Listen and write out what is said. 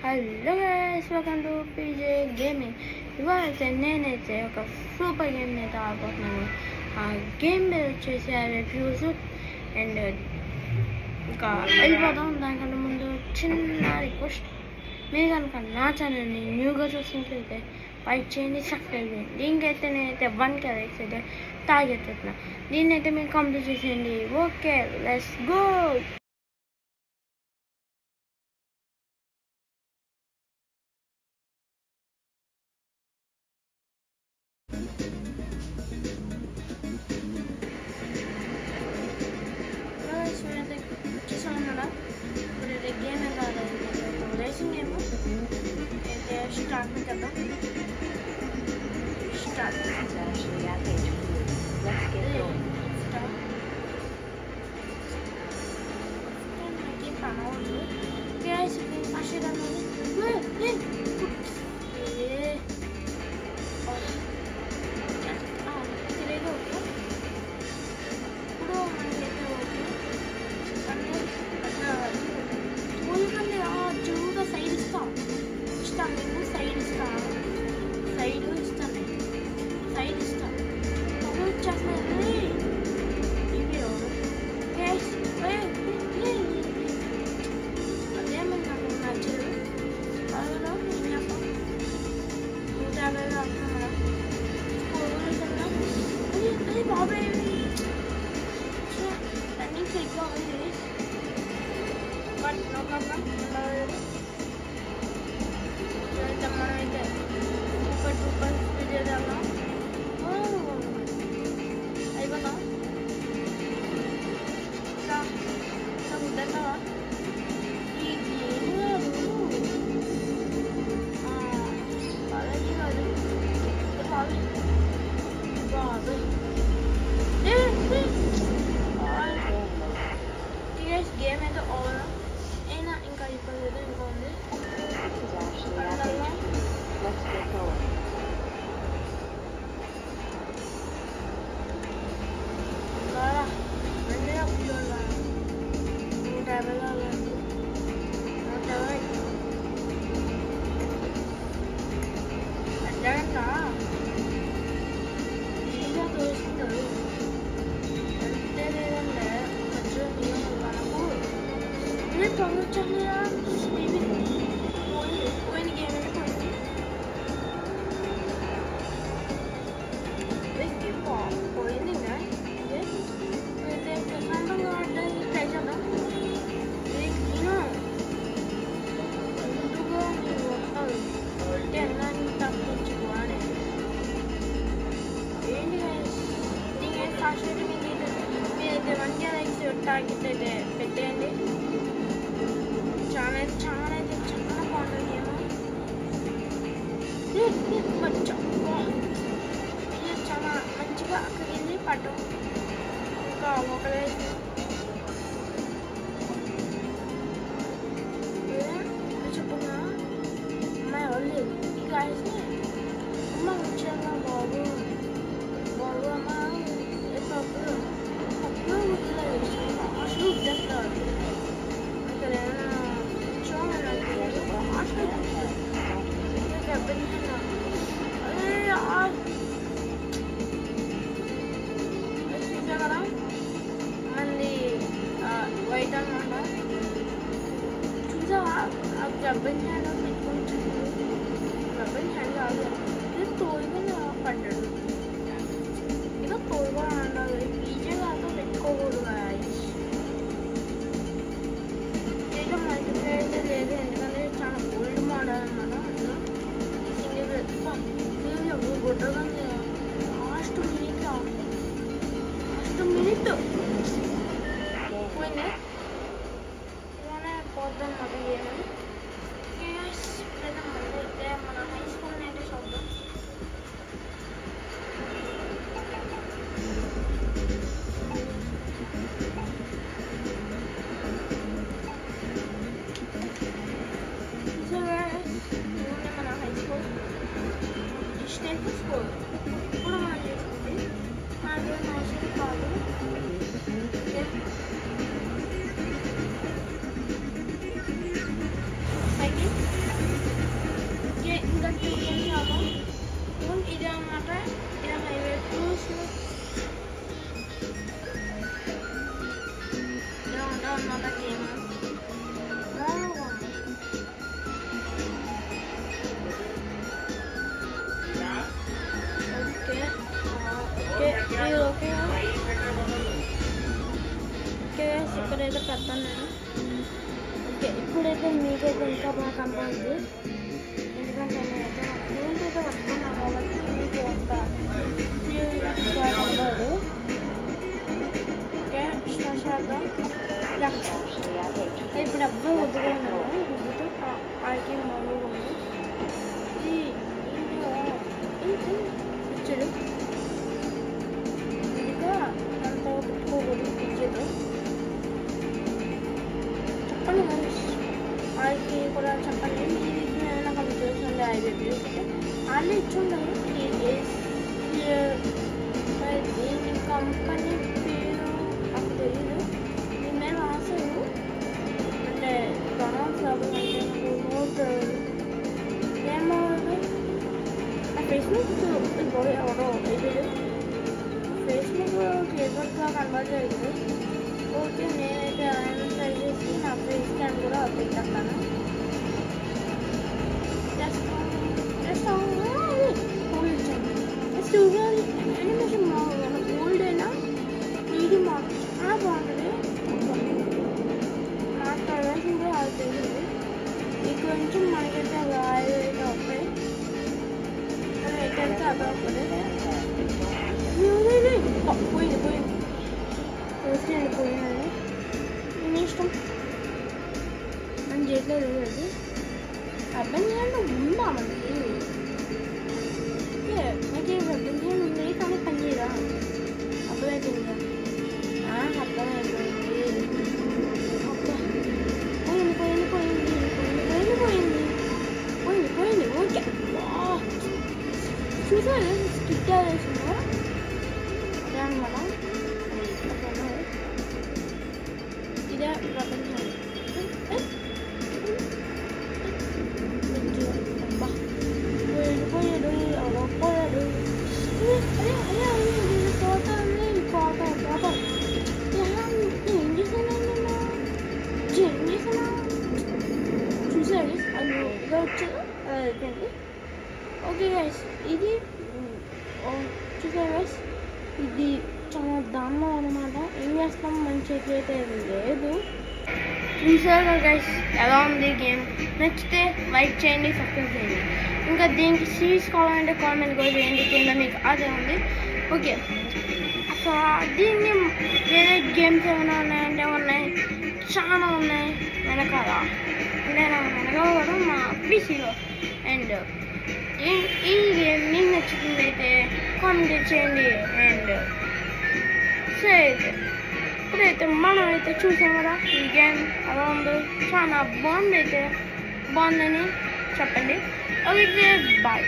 Hello guys, welcome to PJ gaming. ఇవాళ నేనైతే ఒక సూపర్ గేమ్ అయితే ఆడుకుంటున్నాను. ఆ గేమ్ మీద వచ్చేసి రివ్యూస్ అండ్ ఇంకా వెళ్ళిపోతాం. దానికంటే ముందు చిన్న రిక్వెస్ట్, మీరు కనుక నా ఛానల్ని న్యూగా చూసినట్లయితే లైక్ చేయండి, సబ్స్క్రైబ్ చేయండి. దీనికైతే నేనైతే 1K లైక్స్ అయితే టార్గెట్ పెట్టిన. దీన్నైతే మీరు కంప్లీట్ చేసేయండి. Okay, let's go. ఇప్పుడైతే గేమ్ ఎలా రేసింగ్ గేమ్ అయితే స్టార్ట్ కదా. స్టార్ట్ పనవద్దు గేమ్ అయితే ఓవర్ అయినా ఇంకా అయిపోలేదు, ఇంకా ఉంది. మీరైతే 1K లైక్స్ టార్గెట్ అయితే పెట్టేయండి. చాలా బాగుంటుంది గేమ్. చాలా మంచిగా అక్కడికి వెళ్ళి పడ్డం. ఇంకా ఒకరే చెప్పుకున్నా అమ్మాయి వాళ్ళు ఇక అమ్మ వచ్చాక బాబు అమ్మ అప్పుడు అసలు చెప్తారు ఇక్కడ కదా మళ్ళీ వైట్ అనమాట. చూసావా ఆ గబ్బన్ హ్యాండ్ పెట్టుకొని గబ్బన్ హ్యాండ్ కాదు, ఇది తోడుగా పడ్డాడు. ఇక తోడుగా ఉండాలి, పీజే కాదు పెట్టుకోకూడదు. ఇక మల్టీప్లేయర్ అయితే లేదు, ఎందుకంటే చాలా ఓల్డ్ మోడల్ అనమాట. అందులో సింగిల్ గుడ్డగా లాస్ట్ మినిట్ పోయింది. ఇలానే పోద్దాం మన గేమ్. మళ్ళీ అయితే మన హై స్కూల్ని అయితే చూద్దాం. చూపించాము. ఇదే అన్నమాట, ఇది హైవే క్రూజ్. ఇలా ఉంటుంది అన్నమాట గేమ్. ఇక్కడైతే పెడతాను నేను. ఓకే, ఇప్పుడైతే మీకైతే ఇంకా బాగా కనపడుతుంది, ఎందుకంటే నేనైతే నా ఫోన్ అయితే పట్టుకున్నాను కాబట్టి మీకు అంత కనపడదు. ఓకే, స్టార్ట్ చేద్దాం. ఇప్పుడు అబ్బాయి వద్దుగా ఉన్నాను, గుడ్డుతో ఆడికి మామూలుగా ఉంది. ఇచ్చాడు ఇంకా అంత పెట్టుకోకూడదు. ఇచ్చాడు చెప్పండి మరి, వాళ్ళకి కూడా చెప్పండి. మీరు ఇచ్చిన ఏమైనా కొంచెం తెలుసుండే 5 వ్యూస్ అంటే వాళ్ళు ఇచ్చుండరు. దీని కంపెనీ పేరు నాకు తెలియదు, దీని మీద రాసారు. అంటే డొనాల్డ్ ట్రబుల్ అంటే నాకు నోట్ ఏమో నా ఫేస్బుక్ ఎవరో అయిపోయాడు. ఫేస్బుక్ క్లియర్గా కనబడలేదు. ఓకే, నేనైతే ఆయన ట్రై చేసి నా ఫేస్ క్యామ్ కూడా పెట్టేస్తాను. యానిమేషన్ బాగుంది, ఓల్డ్ అయినా ఇది మాకు చాలా బాగుంటుంది. మాట్లాడాల్సిందే అది తెలియదు. ఇక్కడ నుంచి మనకైతే అవి అయితే వస్తాయి, అది ఎక్కడితే అవి వస్తుంది. పోయింది పోయింది వస్తుంది, పోయిందండి. మీ ఇష్టం, మనం చేయట్లేదు. అది అర్థం చేయాలంటే ఉందా మనకి. నాకు అర్థం చేయాలి ఉంది కానీ పని చేయరా. అర్థమైపోయిందా? అర్థమైపోయింది. పోయింది పోయింది పోయింది పోయింది పోయింది పోయింది పోయింది. ఓకే, చూసారు స్కిట్ వేసిందా అదే అనమాట. ఇదే ప్రపంచం. పోయాడు ఎవరో పోయాడు. అదే అదే అదే పోతాను పోతాను. ఏం చేశానండి ఏం చేశాను చూసారు, అది ఇదే వచ్చారు, అది అయిపోయింది. ఓకే గైస్, ఇది చూసారు గైస్, ఇది చాలా దారుణం అనమాట. ఏం చేస్తాం, మన చేతిలో అయితే లేదు. చూసారు కదా గైస్ ఎలా ఉంది గేమ్. నచ్చితే లైక్ చేయండి, సబ్స్క్రైబ్ చేయండి. ఇంకా దీనికి సిరీస్ కావాలంటే కామెంట్ కూడా చేయండి, కింద మీకు అదే ఉంది. ఓకే, అసలు దీన్ని వేరే గేమ్స్ ఏమైనా ఉన్నాయంటే ఉన్నాయి, చాలా ఉన్నాయి వెనకాల. అంటే నా వెనకాల కూడా మా పీసీలో. అండ్ ఈ గేమ్ మీకు నచ్చుతుందైతే కామెంట్ చేయండి. అండ్ సరే, ఇప్పుడైతే మనం అయితే చూసాం కదా ఈ గేమ్ ఎలా ఉందో, చాలా బాగుంది. అయితే బాగుందని చెప్పండి. Okay, bye.